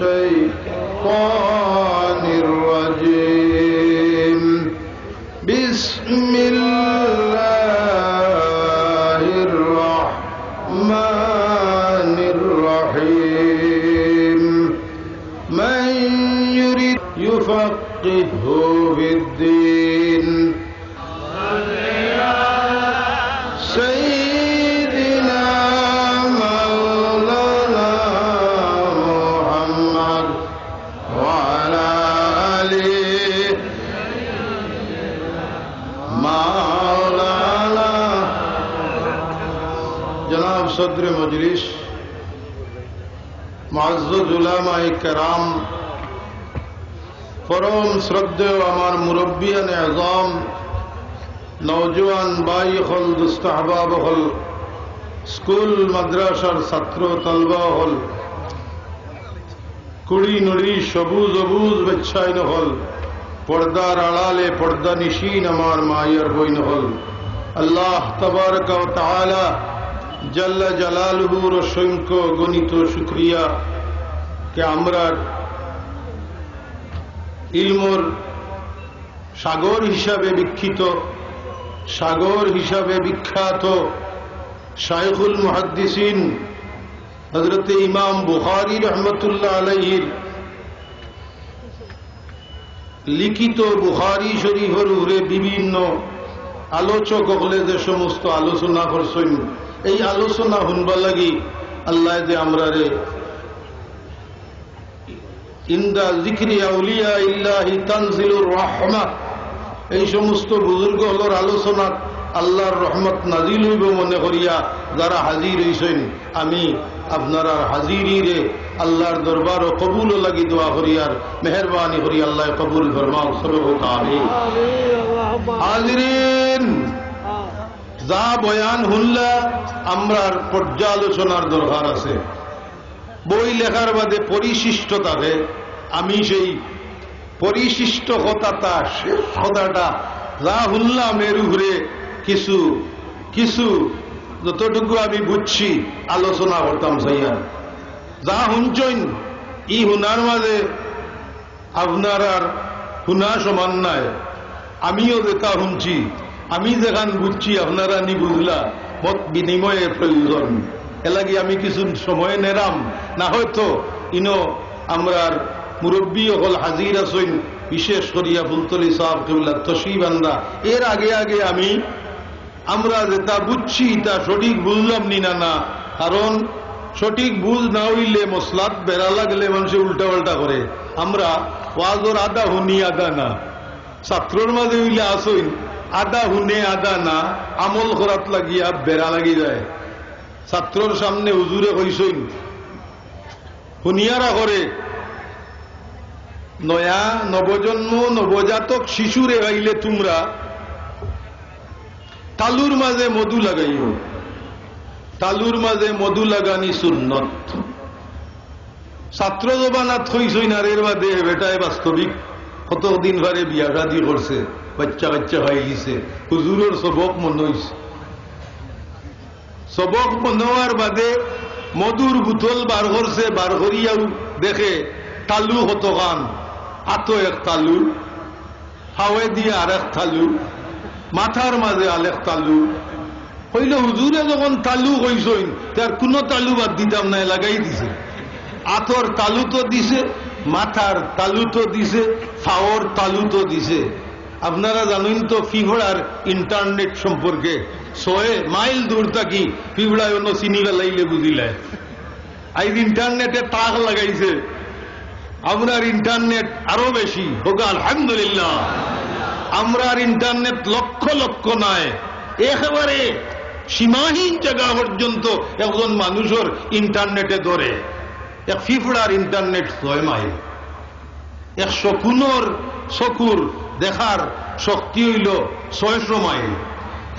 الشيطان الرجيم بسم الله الرحمن الرحيم من يريد يفقهه في الدين سيدنا مولانا محمد وعلى آله مولانا جناب صدر مجلس معزز उलमाए کرام परम श्रद्धेय आमार मुरब्बियान आज़म नौजवान भाई हल दुस्त अहबाब हल स्कूल मद्रासार छात्र तलबा हल कुड़ी नुड़ी सबुज अबुज बेच्छाइन हल पर्दार आड़ाले पर्दा निशीन आमार मायर बइन हल अल्लाह तबारक व तआला जल्ला जलालुहुर असंख्य गणित शुक्रिया के आमरार इल्मर सागर हिसाबे विख्यात सागर हिसाबे विख्यात शायखुल मुहद्दिसिन हजरत इमाम बुखारी रहमतुल्लाह अलैहिर लिखित बुखारी शरीफर उपरे विभिन्न आलोचक हले जे समस्त आलोचना करছেন এই आलोचना শুনবার লাগি আল্লাহ যে আমরারে ইনদা যিকরি আউলিয়া ইল্লাহি তানজিলুর রাহমা এই সমস্ত বুজুর্গ হলোর আলোচনা আল্লাহর রহমত নাজিল হইব মনে করিয়া যারা হাজির হইছেন আমি আপনারা হাজিরিরে আল্লাহর দরবার ও কবুল লাগি দোয়া করিয়ার মেহেরবানি করি আল্লাহ কবুল ফরমাও সরব আমিন হাজিরিন যা বয়ান হুনলা আমরার পর্যালোচনার দরকার আছে বই লেখার বাদে পরিশিষ্ট থাকে আমি সেই পরিশিষ্ট কথাটা শেষ কথাটা যা হুনলাম এর উপরে কিছু কিছু যতটুকু আমি বুঝছি আলোচনা করতাম সাইয়া যা হুনছেন ই হুনার মাঝে আপনার আর হুনা সমান নাই আমিও যেটা শুনছি আমি যেখান বুঝছি আপনারা নি বুঝলা মত বিনিময়ের প্রয়োজন এলাকি আমি কিছু সময় নেরাম না হয়তো ইনো আমরার মুরব্বী হল হাজির আছেন বিশেষ করিয়া ফুলতলি সাহেব কেবলা তশরিফানরা এর আগে আগে আমি আমরা যেটা বুঝছি তা সঠিক বুঝলাম নি না না কারণ সঠিক বুঝ না হইলে মসলাত বেড়া লাগলে মানুষ উল্টা পাল্টা করে আমরা ওয়াজর আদা হুনি আদা না ছাত্রর মাঝে হইলে আসইন আদা হুনে আদা না আমল করাত লাগিয়া বেড়া লাগি যায় ছাত্রর সামনে হুজুরে কইসইন হুনিয়ারা করে নয়া নবজন্ম নবজাতক শিশুরে হইলে তোমরা তালুর মাঝে মধু লাগাইও তালুর মাঝে মধু লাগানি সুন্নত ছাত্র জবানাত হইসইন আর এর বাদে বেটায় বাস্তবিক কতদিন ধরে বিয়া শাদি করছে বাচ্চা বাচ্চা হয়ে গেছে হুজুরের সবক মনে হইছে সবক মনে হওয়ার বাদে মধুর বোতল বার করছে বার করিয়াও দেখে তালু কত গান আতো এক তালু হাওয়ে দিয়ে আর এক তালু মাথার মাঝে আলেক তালু হইলে হুজুরে যখন তালু কইসইন তার কোনো তালু বাদ দিতাম না লাগাই দিছে আতর তালু তো দিছে মাথার তালু তো দিছে ফাওয়ার তালু তো দিছে আপনারা জানেন তো ফিফড়ার ইন্টারনেট সম্পর্কে 100 মাইল দূর থাকি ফিফড়ায় অন্য চিনি লাইলে বুঝিলায় আইজ ইন্টারনেটে তাক লাগাইছে আমরার ইন্টারনেট আরো বেশি হোক আলহামদুলিল্লাহ আমরার ইন্টারনেট লক্ষ লক্ষ নয় একেবারে সীমাহীন জায়গা পর্যন্ত একজন মানুষের ইন্টারনেটে ধরে এক ফিফড়ার ইন্টারনেট 6 মাইল এক শকুনর চকুর দেখার শক্তি হইল 600 মাইল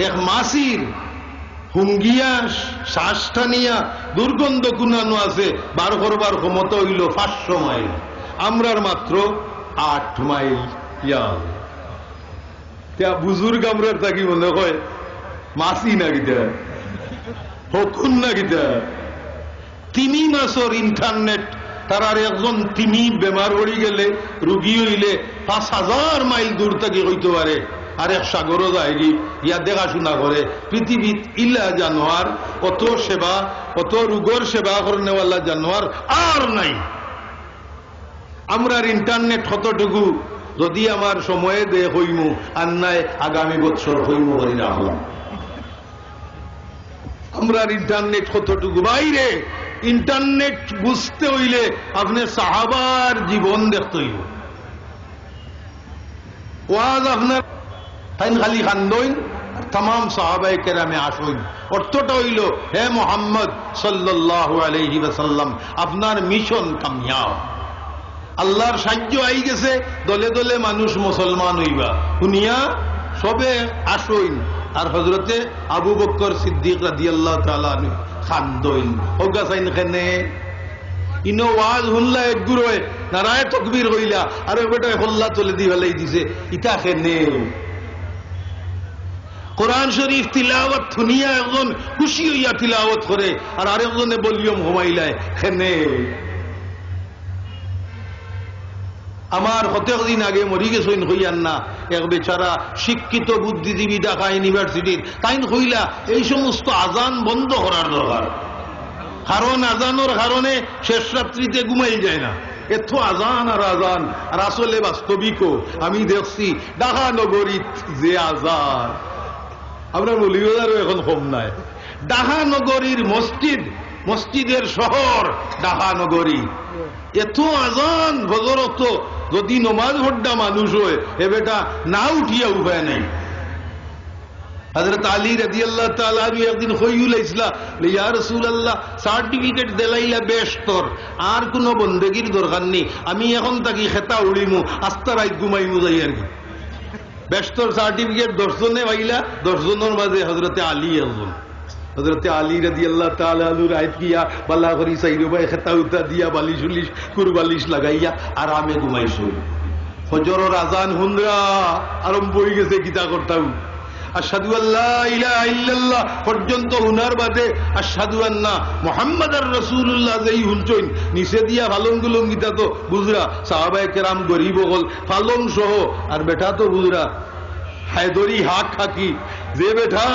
এক মাসির হুঙ্গিয়া শ্বাসটানিয়া দুর্গন্ধ কুনানো আছে বার করবার ক্ষমতা হইল 500 মাইল আমরার মাত্র 8 মাইল বুজুর্গ আমরার থাকি মনে হয় মাসি না গিতা হকুন না গিতা 3 মাসের ইন্টারনেট তার আর একজন তিনি বেমার হয়ে গেলে রুগী হইলে 5,000 মাইল দূর থেকে হইতে পারে আর এক সাগরও যায় ইয়া দেখাশোনা করে। পৃথিবীত ইলা জানোয়ার অত সেবা, অত রোগর সেবা করেনেওয়ালা জানোয়ার আর নাই। আমরার ইন্টারনেট কতটুকু যদি আমার সময়ে দে হইমু আর নাই আগামী বছর হইমু করি রাখলাম। আমরার ইন্টারনেট কতটুকু বাইরে। ইন্টারনেট বুঝতে হইলে আপনি সাহাবার জীবন দেখতে হইব। ওয়াজ আপনার তাই খালি খান্দইন তাম সাহাবায়ে কেরামে আসইন। অর্থটা হইল, হে মুহাম্মদ সাল্লাল্লাহু আলাইহি ওয়াসাল্লাম, আপনার মিশন কামিয়াব, আল্লাহর সাহায্য আই গেছে, দলে দলে মানুষ মুসলমান হইবা, শুনিয়া সবে আসইন। আর হযরতে আবু বকর সিদ্দিক রাদিয়াল্লাহু তাআলা আনহু খান্দইন ওগা সাইন খানে ইনো ওয়াজ হুল্লা এক গুরোয় নারায়ে তাকবীর হইলা আর বেটা হল্লা চলে দি ফেলাই দিছে ইটা খানে। কোরআন শরীফ তিলাওয়াত শুনিয়া একজন খুশি হইয়া তিলাওয়াত করে আর আরেকজনে ভলিউম কমাইলায় খানে। আমার কতদিন আগে মরি গেছেন হইয়ান না এক বেচারা শিক্ষিত বুদ্ধিজীবী ঢাকা ইউনিভার্সিটির, তাই হইলা এই সমস্ত আজান বন্ধ করার দরকার। কারণ আজানোর কারণে শেষ রাত্রিতে ঘুমাই যায় না, এত আজান আর আজান। আর আসলে বাস্তবিকও আমি দেখছি ঢাকা নগরীত যে আজান, আমরা মলিবাজারও এখন কম নাই। ঢাকা নগরীর মসজিদ, মসজিদের শহর ঢাকা নগরী, এত আজান ভজরত যদি নমাজ পড়া মানুষ হয় এ বেটা না উঠিয়া উপায় নাই। হযরত আলী রাদিয়াল্লাহু তাআলা আনহু একদিন কইল ইসলা ইয়া রাসূলুল্লাহ, সার্টিফিকেট দেলাইলা বেশতর, আর কোন বন্দেগীর দরকার নেই, আমি এখন তাকি খেতা উড়িমু আস্তা রাত ঘুমাইমু যাই আর কি। বেশতর সার্টিফিকেট 10 জনে পাইলা, 10 জনের মাঝে হযরতে আলী একজন। হযরতে আলী রাদিয়াল্লাহু তাআলা আনহু রাত গিয়া বালা করি সাইরবাই খেতা উতা দিয়া বালিশ উলিশ কুরবালিশ লাগাইয়া আরামে ঘুমাইছো। ফজরের আজান হুনরা আরম্ভ হয়ে গেছে, গীতা করতাম আশহাদু আল্লা ইলাহা ইল্লাল্লাহ পর্যন্ত হুনার বাদে আশহাদু আন্না মুহাম্মাদার রাসূলুল্লাহ যেই হুনছইন নিচে দিয়া ফালং গুলং গীতা তো বুঝরা সাহাবায়ে কেরাম গরিব হল ফালং সহ। আর বেটা তো বুঝরা হায়দরি হাক খাকি যে বেটা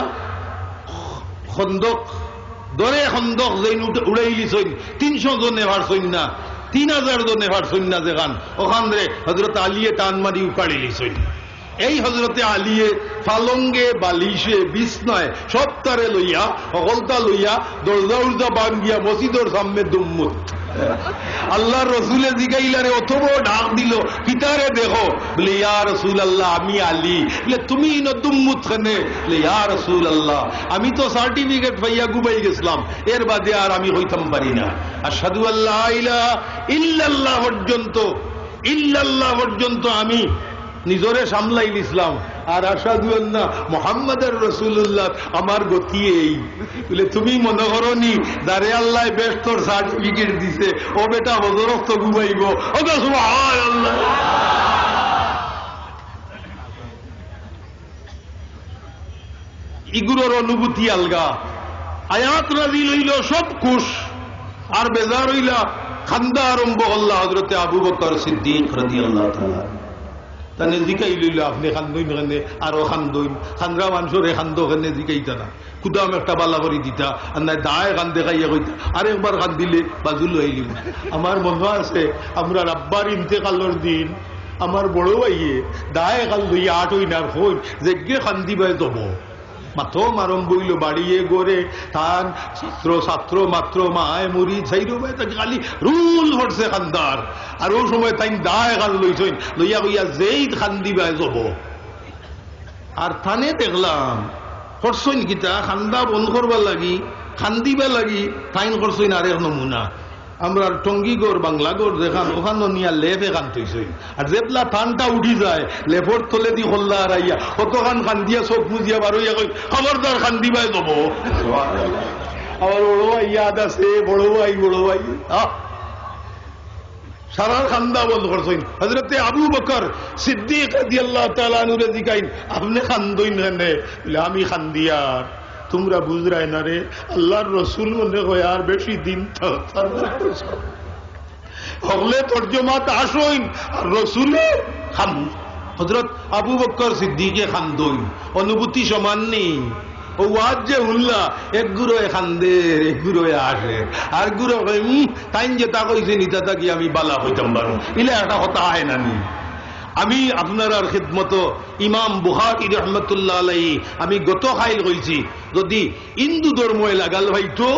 খন্দক দরে খন্দক যেন উড়াইলিছইন 300 জনে ভারছইন না, 3000 জনে ভারছইন না, যেখান ওখান রে হযরত আলীয়ে টান মারি উকাড়ি লিছইন। এই হযরতে আলীয়ে ফালঙ্গে বালিশে বিছনায় সব তারে লইয়া অকলতা লইয়া দরজা উর্জা বান গিয়া মসজিদের সামনে দুম্মুত। আল্লাহর রসুলে জিগাইলারে অথবা ডাক দিল কিতারে দেখো, বলে ইয়া রাসূলুল্লাহ আমি আলী। বলে তুমি দুম্মুত খানে? বলে ইয়া রাসূলুল্লাহ আমি তো সার্টিফিকেট পাইয়া গুবাই গেছিলাম, এর বাদে আর আমি হইতাম পারি না। আশহাদু আল্লা ইলাহা ইল্লাল্লাহ পর্যন্ত আমি নিজরে সামলাইল ইসলাম, আর আশহাদু আন্না মুহাম্মাদার রাসূলুল্লাহ আমার গতি এই। বলে তুমি মনে করো নি দারে আল্লাহ বেশ তোর সার্টিফিকেট দিছে, ও বেটা হযরত তো ঘুমাইব। ও সুবহানাল্লাহ। ইগুলোর অনুভূতি আলগা। আয়াত নাযিল হইল সব খুশ, আর বেজার হইলা খান্দা আরম্ভ হল্লা হযরতে আবু বকর সিদ্দিক রাদিয়াল্লাহু তাআলা। তাহলে জিকাই লইল আপনি খান্দইন খানে আরো খান্দইন, খান্দরা মানুষরে খান্দ খানে জিকাইতা না, কুদাম একটা বালা করে দিতা আর নাই দায় খান দেখাইয়া কইতা আরেকবার খান দিলে বাজুল হইলিম। আমার মনে আছে আমরা আব্বার ইন্তেকালের দিন আমার বড় ভাইয়ে দায় খান লইয়া 8 হইনার হই যে খান্দিবাই যাব মাত্র মারম বইল বাড়িয়ে গড়ে তান ছাত্র মাত্র মায় মুড়ি ছাইরো ভাই তাকে খালি রুল হচ্ছে খান্দার। আর ওই সময় তাই দায় খান লইছেন লইয়া কইয়া যেই খান্দিবাই যাব। আর থানে দেখলাম করছইন কিতা খান্দা বন্ধ করবার লাগি খান্দিবা লাগি তাইন করছইন আরেক নমুনা। আমরা টঙ্গিগড় বাংলাগড় দেখান ওখানে নিয়ে লেপে কান থইছে, আর যেপলা টানটা উঠি যায় লেপর তলে দি হল্লা আর আইয়া কতখান খান দিয়া চোখ মুজিয়া বার হইয়া কই খবরদার খান দিবাই যাব। আমার বড় ভাই ইয়াদ আছে, বড় ভাই সারার খান্দা বন্ধ করছেন। হযরতে আবু বকর সিদ্দিক রাদিয়াল্লাহু তাআলা আনহু জিকাইন আপনি খান্দইন কেনে? বলে আমি খান্দিয়ার। তোমরা বুঝরাই না রে, আল্লাহর রসুল মনে হয় আর বেশি দিন হলে তর্জমাত আসইন আর রসুলে খান হযরত আবু বকর সিদ্দিকে খান্দইন অনুভূতি সমান নেই ও ওয়াজ যে উল্লা এক গুরোয় খান্দে এক গুরোয় আসে আর গুরো তাইন যে তা কইছে নিতা থাকি আমি বালা হইতাম পারো ইলে একটা কথা হয় না নি আমি আপনার খিদমত ইমাম বুখারী রাহমাতুল্লাহ আলাইহি আমি গত খাইল কইছি যদি হিন্দু ধর্মে লাগাল হইতো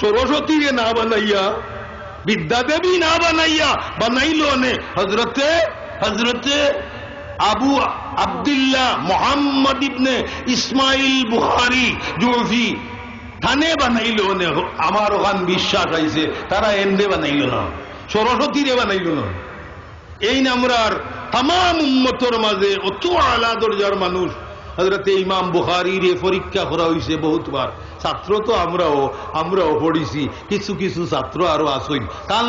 সরস্বতীরে না বানাইয়া বিদ্যাদেবী না বানাইয়া বানাইলো নে হযরতে আবু আব্দুল্লাহ মুহাম্মদ ইবনে ইসমাইল বুখারী জুফি থানে বানাইলো নে আমার ওখান বিশ্বাস আইছে তারা এন্ডে বানাইলো না সরস্বতীরে বানাইলো না এই নামরার তাম উম্মতর মাঝে অত আলা দরজার মানুষ হযরতে ইমাম বুখারীর পরীক্ষা করা হয়েছে বহুতবার ছাত্র তো আমরাও পড়িছি কিছু কিছু ছাত্র আরো আসইন তার